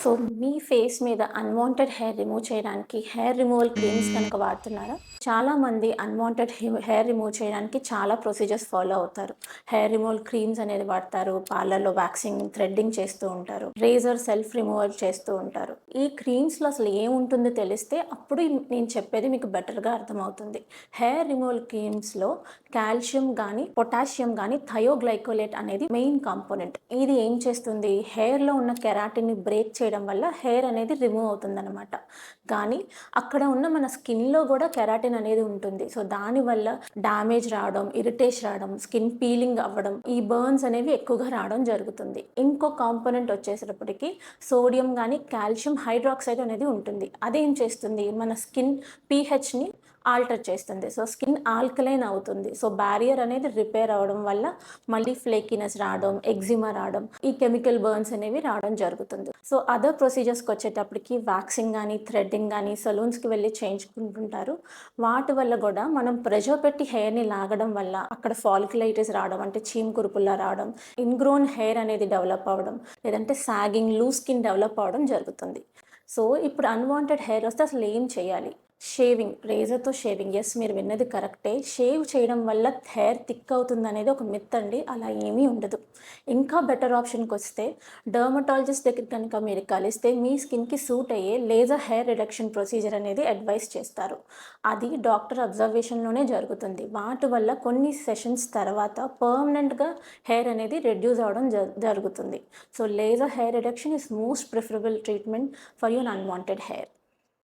So, మీ face మీద unwanted hair remove చేయడానికి hair removal creams కనుక వాడుతున్నారా? చాలామంది అన్‌వాంటెడ్ హెయిర్ రిమూవ్ చేయడానికి చాలా ప్రొసీజర్స్ ఫాలో అవుతారు. హెయిర్ రిమూవల్ క్రీమ్స్ అనేది వాడతారు. పార్లర్‌లో వాక్సింగ్, థ్రెడ్డింగ్ చేస్తూ ఉంటారు. రేజర్ సెల్ఫ్ రిమూవల్ చేస్తూ ఉంటారు. ఈ క్రీమ్స్‌లో అసలు ఏముంటుందో తెలిస్తే అప్పుడు నేను చెప్పేది మీకు బెటర్‌గా అర్థమవుతుంది. హెయిర్ రిమూవల్ క్రీమ్స్‌లో కాల్షియం గానీ, పొటాషియం గానీ, థయోగ్లైకోలేట్ అనేది మెయిన్ కాంపోనెంట్. ఇది ఏం చేస్తుంది? హెయిర్‌లో ఉన్న కెరాటిన్‌ని బ్రేక్ చేయడం వల్ల హెయిర్ అనేది రిమూవ్ అవుతుందనమాట. కానీ అక్కడ ఉన్న మన స్కిన్‌లో గూడా కెరాటిన్ అనేది ఉంటుంది. సో, దానివల్ల డ్యామేజ్ రావడం, ఇరిటేషన్ రావడం, స్కిన్ పీలింగ్ అవ్వడం, ఈ బర్న్స్ అనేవి ఎక్కువగా రావడం జరుగుతుంది. ఇంకో కాంపోనెంట్ వచ్చేసేటప్పటికి సోడియం గానీ, కాల్షియం హైడ్రాక్సైడ్ అనేది ఉంటుంది. అదేం చేస్తుంది? మన స్కిన్ పీహెచ్‌ని ఆల్టర్ చేస్తుంది. సో, స్కిన్ ఆల్కలైన్ అవుతుంది. సో, బ్యారియర్ అనేది రిపేర్ అవ్వడం వల్ల మళ్ళీ ఫ్లేకీనెస్ రావడం, ఎగ్జిమా రావడం, ఈ కెమికల్ బర్న్స్ అనేవి రావడం జరుగుతుంది. సో, అదర్ ప్రొసీజర్స్‌కొచ్చేటప్పటికి వాక్సింగ్ గానీ, థ్రెడ్డింగ్ గానీ, సలూన్స్‌కి వెళ్లి చేయించుకుంటుంటారు. వాటి వల్ల గూడా మనం ప్రెషర్ పెట్టి హెయిర్‌ని లాగడం వల్ల అక్కడ ఫాలిక్యులైటిస్ రావడం, అంటే చీము కురుపుల్లా రావడం, ఇన్‌గ్రోన్ హెయిర్ అనేది డెవలప్ అవ్వడం, లేదంటే సాగింగ్, లూజ్ స్కిన్ డెవలప్ అవ్వడం జరుగుతుంది. సో, ఇప్పుడు అన్‌వాంటెడ్ హెయిర్ వస్తే అసలు ఏం చేయాలి? Shaving, రేజర్‌తో shaving. యెస్, మీరు విన్నది కరెక్టే. షేవ్ చేయడం వల్ల హెయిర్ థిక్ అవుతుందనేది ఒక మిత్ అండి. అలా ఏమీ ఉండదు. ఇంకా బెటర్ ఆప్షన్‌కొస్తే డర్మటాలజిస్ట్ దగ్గరికి కనుక మీరు కలిస్తే మీ స్కిన్‌కి సూట్ అయ్యే లేజర్ హెయిర్ రిడక్షన్ ప్రొసీజర్ అనేది అడ్వైస్ చేస్తారు. అది డాక్టర్ అబ్జర్వేషన్‌లోనే జరుగుతుంది. వాటి వల్ల కొన్ని సెషన్స్ తర్వాత పర్మనెంట్‌గా హెయిర్ అనేది రెడ్యూస్ అవ్వడం జరుగుతుంది. So, laser hair reduction is most preferable treatment for your unwanted hair.